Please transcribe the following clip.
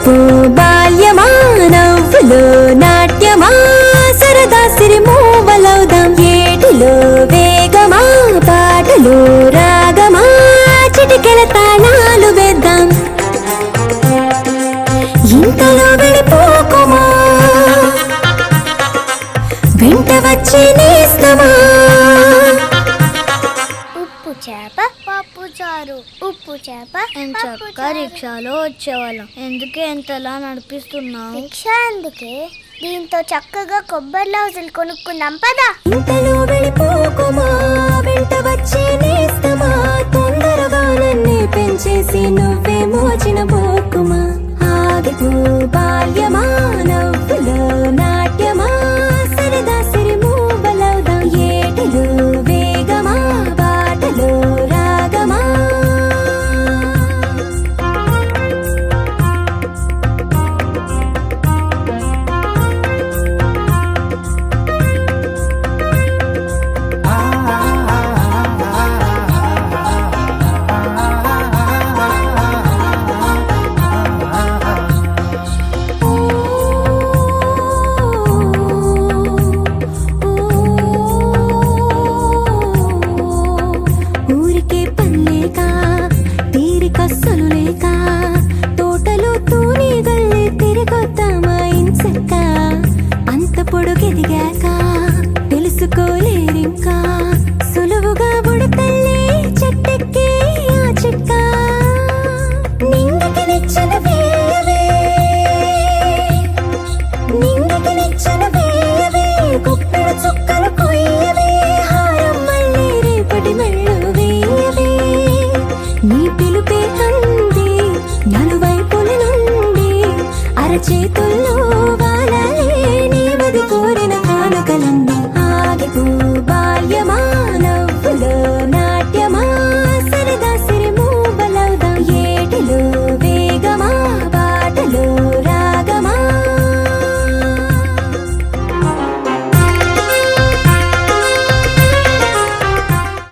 ఆగిపో బాల్యమా నవ్వులో నాట్యమా సరదా సిరిమూవలవుదాం ఏటిలో వేగమా పాటలో రాగమా చిటికెల తాళాలు వేద్దాం ఇంతలో వెళ్ళిపోకుమా వెంట వచ్చి నేస్తమా ఉప్పు చేప పప్పు చారు ఉప్పు చేప చక్క రిక్షాలో వచ్చేవాళ్ళం. ఎందుకే ఎంతలా నడిపిస్తున్నావు? రిక్షా అందుకే, దీంతో చక్కగా కొబ్బరి లౌజులు కొనుక్కుందాం పదా. ఇంతలో వెళ్ళిపోకుమా వెంట వచ్చి నేస్తమా తొందరగా నన్నే పెంచేసి నువ్వే మోచిన పోకుమా ఆగిపో బాల్యమా నవ్వులో నాట్యమా సరదా సిరిమూవలవుదాం ఏటిలో వేగమా పాటలో రాగమా. ఊరికే పనిలేక తీరికస్సలు లేక తోటలో తూనీగల్లే తిరిగొద్దామా ఇంచక్క అంత పొడుగెదిగాక తెలుసుకోలేరింకా సులువుగా బుడతల్లే చెట్టెక్కే ఆ చెక్క నింగికి నిచ్చెన వేయవే నింగికి నిచ్చెన వేయవే గుప్పెడ చుక్కలు కొయ్యవే హారం మళ్ళీ రేపటి మెళ్ళు వేయవే నీ పిలుపే అంది నలువైపుల నుండి అరచేతుల్లో వాలాలే నీ వది కోరిన కానుకలన్నీ